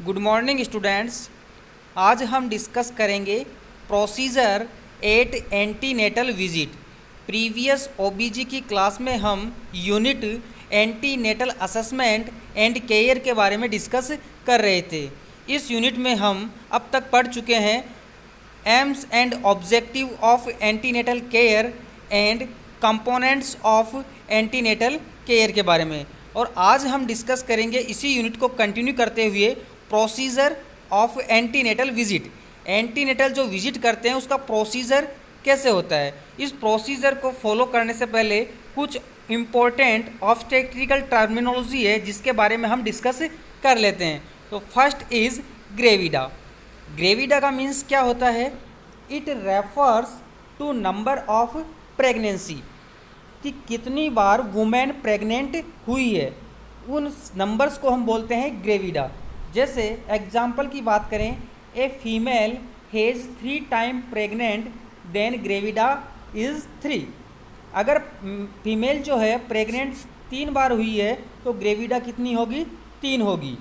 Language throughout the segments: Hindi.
Good morning students. आज हम डिस्कस करेंगे procedure at antenatal visit. Previous OBG की क्लास में हम unit antenatal assessment and care के बारे में डिस्कस कर रहे थे। इस यूनिट में हम अब तक पढ़ चुके हैं AIIMS and objective of antenatal care and components of antenatal care के बारे में, और आज हम डिस्कस करेंगे इसी यूनिट को कंटिन्यू करते हुए procedure of antenatal visit. Antenatal जो विजिट करते हैं उसका प्रोसीजर कैसे होता है। इस प्रोसीजर को फॉलो करने से पहले कुछ इम्पोर्टेंट ऑब्स्टेट्रिकल टर्मिनोलॉजी है जिसके बारे में हम डिस्कस कर लेते हैं। तो फर्स्ट इज ग्रेविडा। ग्रेविडा का मीन्स क्या होता है? It refers to number of pregnancy, कि कितनी बार वुमेन प्रेग्नेंट हुई है, उन नंबर्स को हम बोलते हैं ग्रेविडा। जैसे एग्जाम्पल की बात करें, a female has 3 time pregnant then gravida is 3। अगर फीमेल जो है प्रेग्नेंट 3 बार हुई है तो ग्रेविडा कितनी होगी? 3 होगी।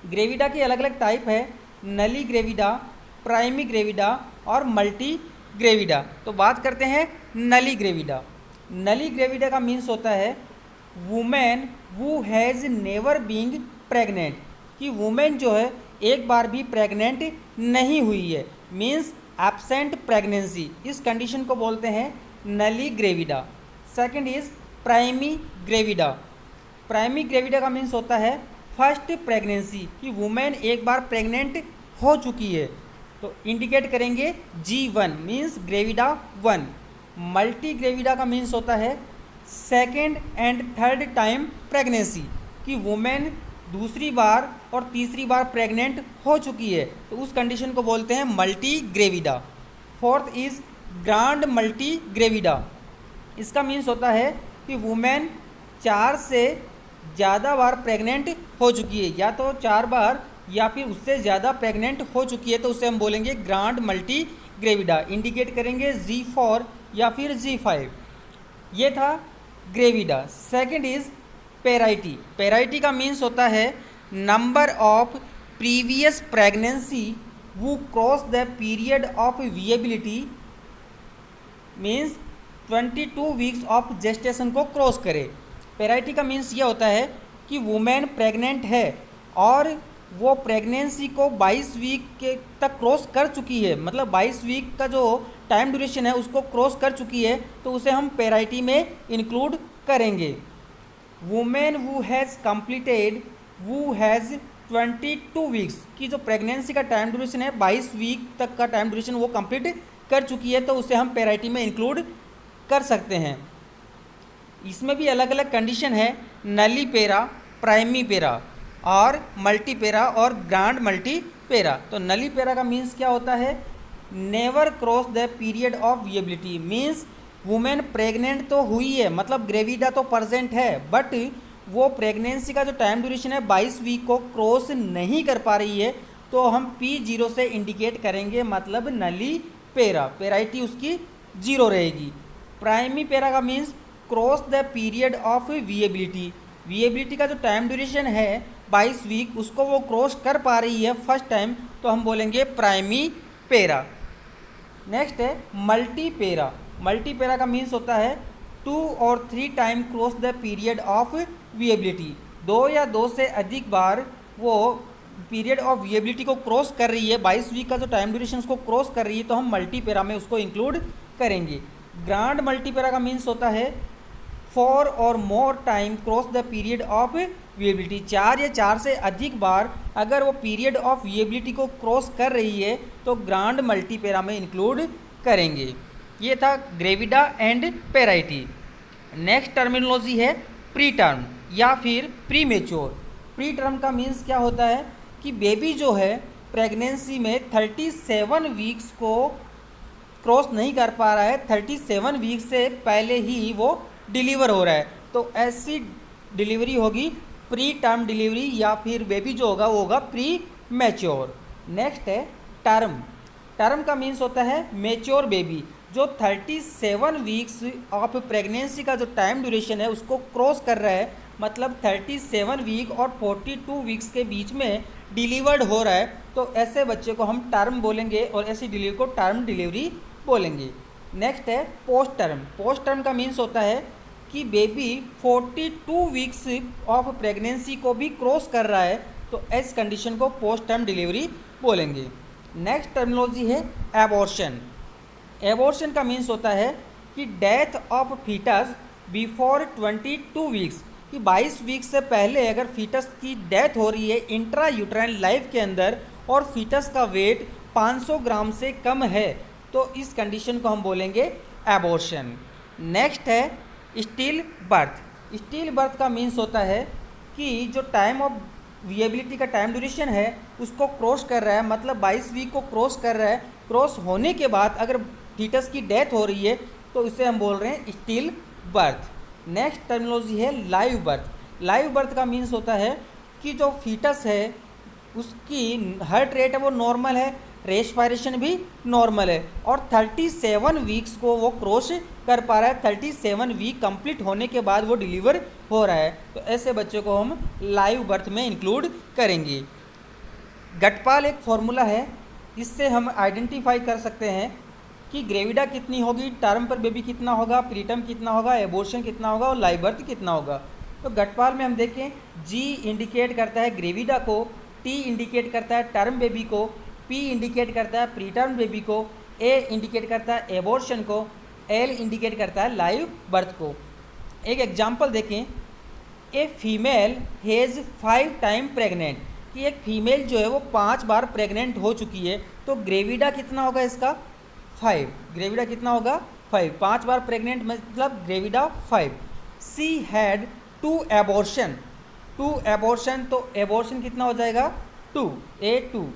ग्रेविडा की अलग अलग टाइप है, नली ग्रेविडा, प्राइमी ग्रेविडा और मल्टी ग्रेविडा। तो बात करते हैं नली ग्रेविडा। नली ग्रेविडा का मीन्स होता है women who has never being pregnant, कि वुमेन जो है एक बार भी प्रेग्नेंट नहीं हुई है, मीन्स एब्सेंट प्रेगनेंसी। इस कंडीशन को बोलते हैं nulligravida. Second is primigravida. Primigravida का मीन्स होता है फर्स्ट प्रेगनेंसी, कि वुमेन एक बार प्रेग्नेंट हो चुकी है, तो इंडिकेट करेंगे G1 means gravida 1। Multi gravida का मीन्स होता है second and third time pregnancy, कि वुमेन दूसरी बार और तीसरी बार प्रेग्नेंट हो चुकी है, तो उस कंडीशन को बोलते हैं multi gravida. Fourth is grand multi gravida. इसका मीन्स होता है कि वुमेन 4 से ज़्यादा बार प्रेग्नेंट हो चुकी है, या तो 4 बार या फिर उससे ज़्यादा प्रेग्नेंट हो चुकी है, तो उसे हम बोलेंगे ग्रांड मल्टी ग्रेविडा। इंडिकेट करेंगे G4 या फिर G5। ये था gravida. Second is parity. Parity का मीन्स होता है नंबर ऑफ प्रीवियस प्रेगनेंसी वो cross the period of viability, means 22 weeks of gestation को क्रॉस करे। पेराइटी का मीन्स ये होता है कि वुमेन प्रेग्नेंट है और वो प्रेगनेंसी को 22 वीक के तक क्रॉस कर चुकी है, मतलब 22 वीक का जो टाइम ड्यूरेशन है उसको क्रॉस कर चुकी है, तो उसे हम पेराइटी में इंक्लूड करेंगे। Women who has completed who has 22 weeks, की जो प्रेगनेंसी का टाइम ड्यूरेशन है 22 वीक तक का टाइम ड्यूरेशन वो कंप्लीट कर चुकी है, तो उसे हम पेराइटी में इंक्लूड कर सकते हैं। इसमें भी अलग अलग कंडीशन है, नली पेरा, प्राइमी पेरा और मल्टी पेरा और ग्रांड मल्टी पेरा। तो नली पेरा का मीन्स क्या होता है? Never cross the period of viability, means women pregnant तो हुई है, मतलब ग्रेविडा तो प्रेजेंट है, बट वो प्रेगनेंसी का जो टाइम ड्यूरेशन है 22 वीक को क्रॉस नहीं कर पा रही है, तो हम P0 से इंडिकेट करेंगे, मतलब नली पेरा। पेराइटी उसकी 0 रहेगी। प्राइमी पेरा का means cross the period of viability. Viability का जो टाइम ड्यूरेशन है 22 वीक उसको वो क्रॉस कर पा रही है फर्स्ट टाइम, तो हम बोलेंगे प्राइमी पेरा। नेक्स्ट है मल्टी पेरा। मल्टी पेरा का मीन्स होता है 2 और 3 time cross the period of viability. 2 या 2 से अधिक बार वो पीरियड ऑफ विएबिलिटी को क्रॉस कर रही है, 22 वीक का जो टाइम ड्यूरेशन उसको क्रॉस कर रही है, तो हम मल्टी पेरा में उसको इंक्लूड करेंगे। ग्रांड मल्टी पेरा का मीन्स होता है 4 और more time cross the period of viability. 4 या 4 से अधिक बार अगर वो पीरियड ऑफ विएबिलिटी को क्रॉस कर रही है तो ग्रांड मल्टी पेरा में इंक्लूड करेंगे। ये था ग्रेविडा एंड पेराइटी। नेक्स्ट टर्मिनोलॉजी है प्री टर्म या फिर प्री मेच्योर। प्री टर्म का मीन्स क्या होता है कि बेबी जो है प्रेगनेंसी में 37 वीक्स को क्रॉस नहीं कर पा रहा है, 37 वीक से पहले ही वो डिलीवर हो रहा है, तो ऐसी डिलीवरी होगी प्री टर्म डिलीवरी, या फिर बेबी जो होगा वो होगा प्री मैच्योर। नेक्स्ट है टर्म। टर्म का मीन्स होता है मैच्योर बेबी, जो 37 वीक्स ऑफ प्रेगनेंसी का जो टाइम ड्यूरेशन है उसको क्रॉस कर रहा है, मतलब 37 वीक और 42 वीक्स के बीच में डिलीवर्ड हो रहा है, तो ऐसे बच्चे को हम टर्म बोलेंगे और ऐसी डिलीवरी को टर्म डिलीवरी बोलेंगे। नेक्स्ट है पोस्ट टर्म। पोस्ट टर्म का मीन्स होता है कि बेबी 42 वीक्स ऑफ प्रेगनेंसी को भी क्रॉस कर रहा है, तो इस कंडीशन को पोस्ट टर्म डिलीवरी बोलेंगे। नेक्स्ट टर्मिनोलॉजी है एबॉर्शन। एबॉर्शन का मीन्स होता है कि death of fetus before 22 weeks, कि 22 वीक्स से पहले अगर फीटस की डेथ हो रही है इंट्रा यूट्राइन लाइफ के अंदर और फीटस का वेट 500 ग्राम से कम है, तो इस कंडीशन को हम बोलेंगे एबॉर्शन। नेक्स्ट है स्टिल बर्थ। स्टिल बर्थ का मीन्स होता है कि जो टाइम ऑफ विएबिलिटी का टाइम ड्यूरेशन है उसको क्रॉस कर रहा है, मतलब 22 वीक को क्रॉस कर रहा है। क्रॉस होने के बाद अगर फीटस की डेथ हो रही है तो इसे हम बोल रहे हैं स्टिल बर्थ। नेक्स्ट टर्मिनोलॉजी है लाइव बर्थ। लाइव बर्थ का मीन्स होता है कि जो फीटस है उसकी हार्ट रेट है वो नॉर्मल है, रेस्पिरेशन भी नॉर्मल है और 37 वीक्स को वो क्रॉस कर पा रहा है। 37 वीक कंप्लीट होने के बाद वो डिलीवर हो रहा है, तो ऐसे बच्चों को हम लाइव बर्थ में इंक्लूड करेंगे। गटपाल एक फॉर्मूला है, इससे हम आइडेंटिफाई कर सकते हैं कि ग्रेविडा कितनी होगी, टर्म पर बेबी कितना होगा, प्रीटर्म कितना होगा, एबॉर्शन कितना होगा और लाइव बर्थ कितना होगा। तो गटपाल में हम देखें जी इंडिकेट करता है ग्रेविडा को, टी इंडिकेट करता है टर्म बेबी को, पी इंडिकेट करता है प्रीटर्म बेबी को, ए इंडिकेट करता है एबॉर्शन को, एल इंडिकेट करता है लाइव बर्थ को। एक एग्जांपल देखें, ए फीमेल हैज़ 5 टाइम प्रेग्नेंट, कि एक फीमेल जो है वो 5 बार प्रेग्नेंट हो चुकी है, तो ग्रेविडा कितना होगा इसका 5। ग्रेविडा कितना होगा 5, 5 बार प्रेग्नेंट मतलब gravida 5। She had 2 abortion, 2 abortion, तो एबॉर्शन कितना हो जाएगा 2, A2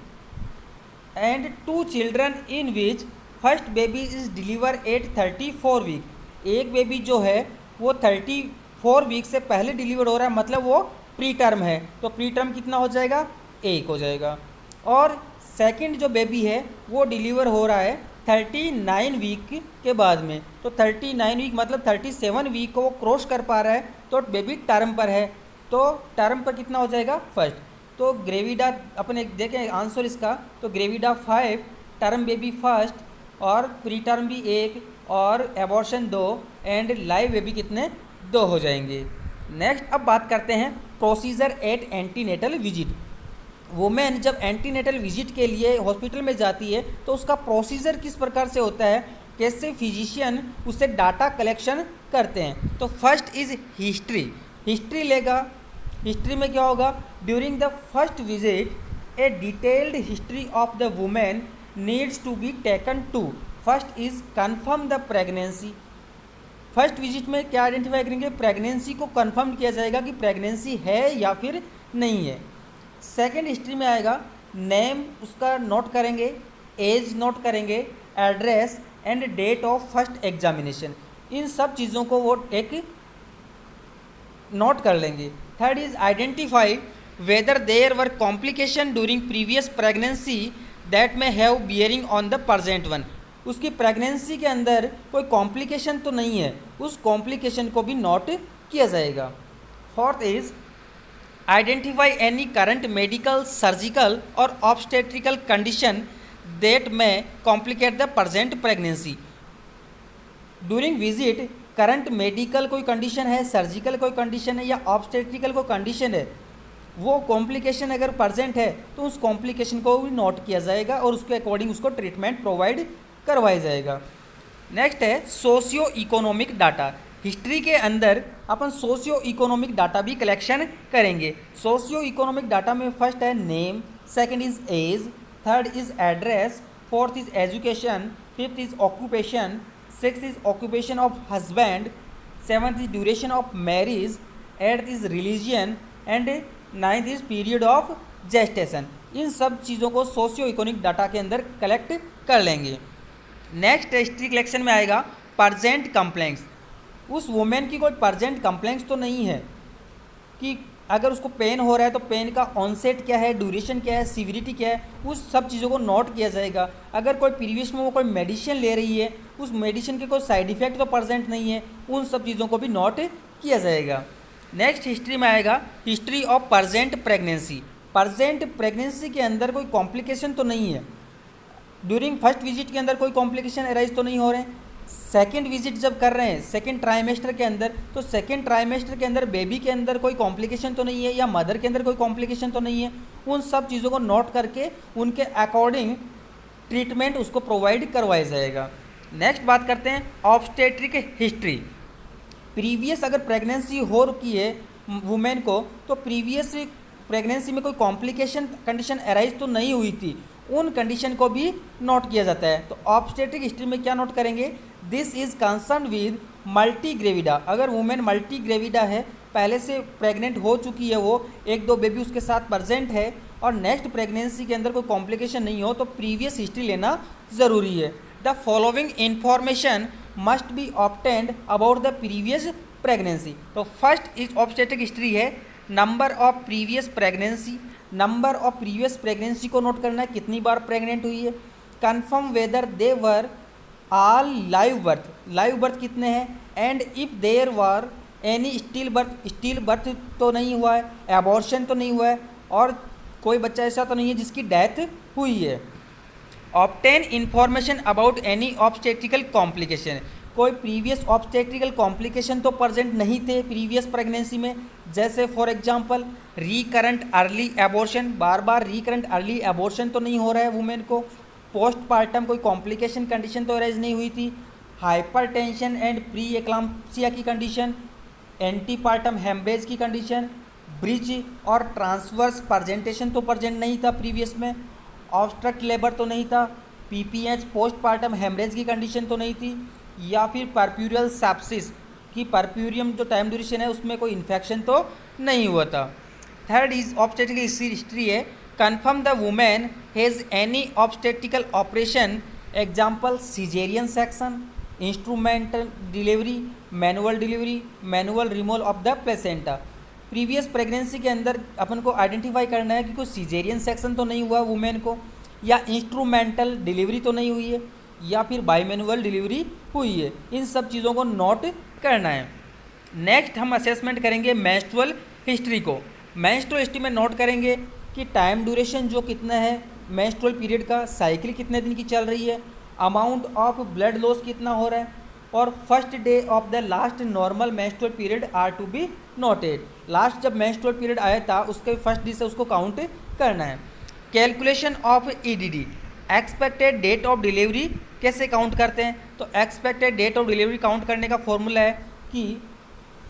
and 2 children in which first baby is deliver at 34 week. एक बेबी जो है वो 34 वीक से पहले डिलीवर हो रहा है, मतलब वो प्री टर्म है, तो प्री टर्म कितना हो जाएगा 1 हो जाएगा। और सेकंड जो बेबी है वो डिलीवर हो रहा है 39 वीक के बाद में, तो 39 वीक मतलब 37 वीक को वो क्रॉस कर पा रहा है, तो बेबी टर्म पर है, तो टर्म पर कितना हो जाएगा फर्स्ट। तो ग्रेविडा अपने देखें आंसर इसका, तो ग्रेविडा 5, टर्म बेबी फर्स्ट और प्री टर्म भी 1 और एबॉर्शन 2 एंड लाइव बेबी कितने 2 हो जाएंगे। नेक्स्ट अब बात करते हैं procedure at antenatal visit. Women जब एंटीनेटल विजिट के लिए हॉस्पिटल में जाती है तो उसका प्रोसीजर किस प्रकार से होता है, कैसे फिजिशियन उससे डाटा कलेक्शन करते हैं। तो फर्स्ट इज हिस्ट्री, हिस्ट्री लेगा। हिस्ट्री में क्या होगा, during the first visit a detailed history of the women needs to be taken to first is confirm the pregnancy. First visit में क्या आइडेंटिफाई करेंगे, प्रेगनेंसी को कंफर्म किया जाएगा कि प्रेगनेंसी है या फिर नहीं है। सेकेंड हिस्ट्री में आएगा नेम उसका नोट करेंगे, एज नोट करेंगे, address and date of first examination, इन सब चीज़ों को वो एक नोट कर लेंगे। Third is identify whether there were complication during previous pregnancy that may have bearing on the present one. उसकी प्रेगनेंसी के अंदर कोई कॉम्प्लिकेशन तो नहीं है, उस कॉम्प्लिकेशन को भी नोट किया जाएगा। Fourth is identify any current medical, surgical और ऑब्स्टेट्रिकल कंडीशन दैट में complicate the present pregnancy. During visit current medical कोई कंडीशन है, सर्जिकल कोई कंडीशन है या ऑब्स्टेट्रिकल कोई कंडीशन है, वो कॉम्प्लिकेशन अगर प्रेजेंट है तो उस कॉम्प्लिकेशन को भी नोट किया जाएगा और उसके अकॉर्डिंग उसको ट्रीटमेंट प्रोवाइड करवाया जाएगा। नेक्स्ट है सोशियो इकोनॉमिक डाटा। हिस्ट्री के अंदर अपन सोशियो इकोनॉमिक डाटा भी कलेक्शन करेंगे। सोशियो इकोनॉमिक डाटा में फर्स्ट है name, second is age, third is address, fourth is education, fifth is occupation, sixth is occupation of husband, seventh is duration of marriage, eighth is religion and ninth is period of gestation. इन सब चीज़ों को सोशियो इकोनॉमिक डाटा के अंदर कलेक्ट कर लेंगे। नेक्स्ट हिस्ट्री कलेक्शन में आएगा परजेंट कंप्लेंट्स। उस वुमेन की कोई परजेंट कंप्लेंट्स तो नहीं है कि अगर उसको पेन हो रहा है तो पेन का ऑनसेट क्या है, ड्यूरेशन क्या है, सीविरिटी क्या है, उस सब चीज़ों को नोट किया जाएगा। अगर कोई प्रीवियस में वो कोई मेडिसिन ले रही है, उस मेडिसिन के कोई साइड इफ़ेक्ट तो प्रेजेंट नहीं है, उन सब चीज़ों को भी नोट किया जाएगा। नेक्स्ट हिस्ट्री में आएगा history of present pregnancy. Present pregnancy के अंदर कोई कॉम्प्लिकेशन तो नहीं है, ड्यूरिंग फर्स्ट विजिट के अंदर कोई कॉम्प्लिकेशन अराइज तो नहीं हो रहे हैं। सेकेंड विजिट जब कर रहे हैं सेकेंड ट्राइमेस्टर के अंदर, तो सेकेंड ट्राइमेस्टर के अंदर बेबी के अंदर कोई कॉम्प्लिकेशन तो नहीं है या मदर के अंदर कोई कॉम्प्लिकेशन तो नहीं है। उन सब चीज़ों को नोट करके उनके अकॉर्डिंग ट्रीटमेंट उसको प्रोवाइड करवाया जाएगा। नेक्स्ट बात करते हैं ऑब्स्टेट्रिक हिस्ट्री। प्रीवियस अगर प्रेगनेंसी हो रखी है वुमेन को, तो प्रीवियस प्रेगनेंसी में कोई कॉम्प्लिकेशन कंडीशन अराइज तो नहीं हुई थी, उन कंडीशन को भी नोट किया जाता है। तो ऑब्स्टेट्रिक हिस्ट्री में क्या नोट करेंगे, this is concern with multi gravida. अगर वुमेन मल्टी ग्रेविडा है, पहले से प्रेग्नेंट हो चुकी है, वो एक दो बेबी उसके साथ प्रेजेंट है और नेक्स्ट प्रेगनेंसी के अंदर कोई कॉम्प्लिकेशन नहीं हो, तो प्रीवियस हिस्ट्री लेना ज़रूरी है। The following information must be obtained about the previous pregnancy. तो फर्स्ट इज ऑब्स्टेट्रिक हिस्ट्री है, number of previous pregnancy. Number of previous pregnancy को नोट करना है, कितनी बार प्रेग्नेंट हुई है। Confirm whether they were all live birth, live birth कितने हैं, and if there were any still birth, still birth तो नहीं हुआ है, एबॉर्शन तो नहीं हुआ है, और कोई बच्चा ऐसा तो नहीं है जिसकी डेथ हुई है। Obtain information about any obstetrical complication, कोई प्रीवियस ऑब्स्टेट्रिकल कॉम्प्लिकेशन तो प्रेजेंट नहीं थे प्रीवियस प्रेगनेंसी में, जैसे for example recurrent early abortion, bar bar recurrent early abortion तो नहीं हो रहा है वुमेन को। पोस्टपार्टम कोई कॉम्प्लिकेशन कंडीशन तो अराइज नहीं हुई थी। हाइपरटेंशन एंड प्री एक्लाम्प्सिया की कंडीशन, एंटीपार्टम हेमरेज की कंडीशन, ब्रिज और ट्रांसवर्स प्रेजेंटेशन तो प्रेजेंट नहीं था प्रीवियस में। ऑब्स्ट्रक्ट लेबर तो नहीं था। पीपीएच पोस्टपार्टम हेमरेज की कंडीशन तो नहीं थी, या फिर परप्यूरियल सेप्सिस की परप्यूरियम जो टाइम ड्यूरेशन है उसमें कोई इन्फेक्शन तो नहीं हुआ था। थर्ड इज ऑब्स्टेट्रिकल हिस्ट्री है, confirm the women has any obstetrical operation, example caesarean section, instrumental delivery, manual delivery, manual removal of the placenta. Previous pregnancy के अंदर अपन को आइडेंटिफाई करना है कि कोई सीजेरियन सेक्शन तो नहीं हुआ वुमेन को, या इंस्ट्रूमेंटल डिलीवरी तो नहीं हुई है, या फिर बाईमैनुअल डिलीवरी हुई है। इन सब चीज़ों को नोट करना है। नेक्स्ट हम असेसमेंट करेंगे मेंस्ट्रुअल हिस्ट्री को। मेंस्ट्रुअल हिस्ट्री में नोट करेंगे कि टाइम ड्यूरेशन जो कितना है मेंस्ट्रुअल पीरियड का, साइकिल कितने दिन की चल रही है, अमाउंट ऑफ ब्लड लॉस कितना हो रहा है, और first day of the last normal menstrual period are to be noted. Last जब मेंस्ट्रुअल पीरियड आया था उसके फर्स्ट डे से उसको काउंट करना है। Calculation of EDD, expected date of delivery कैसे काउंट करते हैं, तो expected date of delivery count करने का फॉर्मूला है कि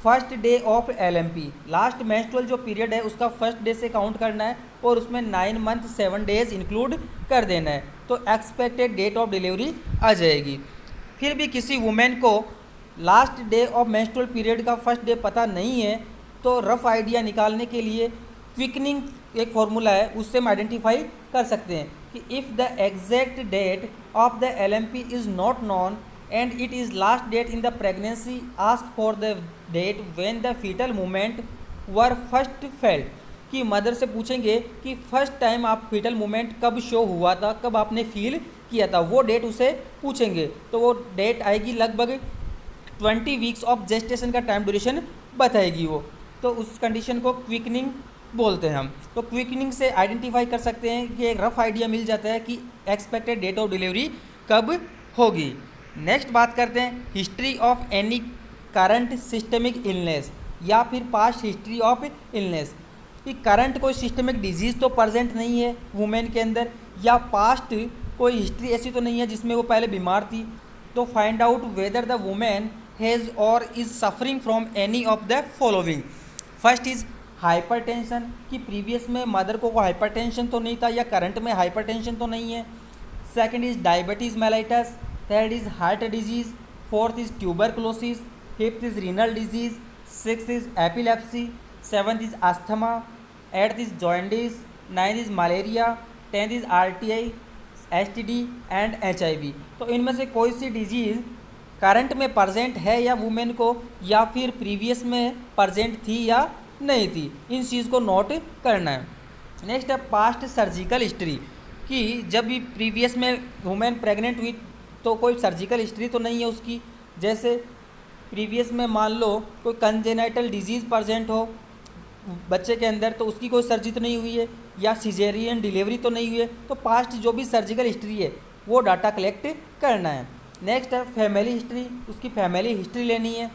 first day of LMP, last menstrual जो पीरियड है उसका फर्स्ट डे से काउंट करना है और उसमें 9 मंथ 7 डेज इंक्लूड कर देना है, तो एक्सपेक्टेड डेट ऑफ डिलीवरी आ जाएगी। फिर भी किसी वुमेन को last day of menstrual period का फर्स्ट डे पता नहीं है, तो रफ आइडिया निकालने के लिए क्विकनिंग एक फॉर्मूला है, उससे हम आइडेंटिफाई कर सकते हैं कि if the exact date of the LMP is not known and it is last date in the pregnancy, ask for the date when the fetal movement were first felt, कि मदर से पूछेंगे कि फर्स्ट टाइम आप फीटल मूवमेंट कब शो हुआ था, कब आपने फील किया था, वो डेट उसे पूछेंगे। तो वो डेट आएगी लगभग 20 वीक्स ऑफ जेस्टेशन का टाइम ड्यूरेशन बताएगी वो, तो उस कंडीशन को क्विकनिंग बोलते हैं हम। तो क्विकनिंग से आइडेंटिफाई कर सकते हैं कि एक रफ आइडिया मिल जाता है कि एक्सपेक्टेड डेट ऑफ डिलीवरी कब होगी। नेक्स्ट बात करते हैं history of any current systemic illness या फिर पास्ट हिस्ट्री ऑफ इलनेस, कि करंट कोई सिस्टमिक डिजीज़ तो प्रेजेंट नहीं है वुमेन के अंदर, या पास्ट कोई हिस्ट्री ऐसी तो नहीं है जिसमें वो पहले बीमार थी। तो find out whether the women has or is suffering from any of the following. First is hypertension, कि प्रीवियस में मदर को हाइपरटेंशन तो नहीं था या करंट में हाइपरटेंशन तो नहीं है। Second is diabetes mellitus, third is heart disease, fourth is tuberculosis, fifth is renal disease, sixth is epilepsy, seventh is asthma, eighth is jaundice, ninth is malaria, 10th is RTI, STD and HIV। तो इनमें से कोई सी डिजीज़ करंट में प्रेजेंट है या वुमेन को, या फिर प्रीवियस में प्रेजेंट थी या नहीं थी, इन चीज़ को नोट करना है। नेक्स्ट है पास्ट सर्जिकल हिस्ट्री, कि जब भी प्रीवियस में वुमेन प्रेग्नेंट हुई तो कोई सर्जिकल हिस्ट्री तो नहीं है उसकी, जैसे प्रीवियस में मान लो कोई कंजेनाइटल डिजीज़ प्रेजेंट हो बच्चे के अंदर, तो उसकी कोई सर्जरी तो नहीं हुई है, या सिजेरियन डिलीवरी तो नहीं हुई है, तो पास्ट जो भी सर्जिकल हिस्ट्री है वो डाटा कलेक्ट करना है। नेक्स्ट है फैमिली हिस्ट्री, उसकी फैमिली हिस्ट्री लेनी है।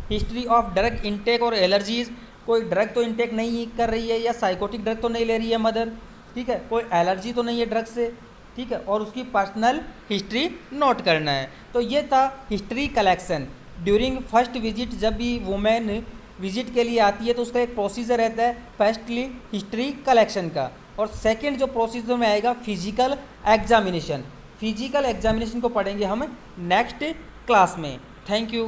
हिस्ट्री ऑफ ड्रग इंटेक और एलर्जीज़, कोई ड्रग तो इंटेक नहीं कर रही है या साइकोटिक ड्रग तो नहीं ले रही है मदर, ठीक है, कोई एलर्जी तो नहीं है ड्रग से, ठीक है, और उसकी पर्सनल हिस्ट्री नोट करना है। तो ये था history collection during first visit. जब भी वुमेन विजिट के लिए आती है तो उसका एक प्रोसीजर रहता है फर्स्टली हिस्ट्री कलेक्शन का, और सेकंड जो प्रोसीजर में आएगा फिजिकल एग्जामिनेशन। फिजिकल एग्जामिनेशन को पढ़ेंगे हम नेक्स्ट क्लास में। Thank you.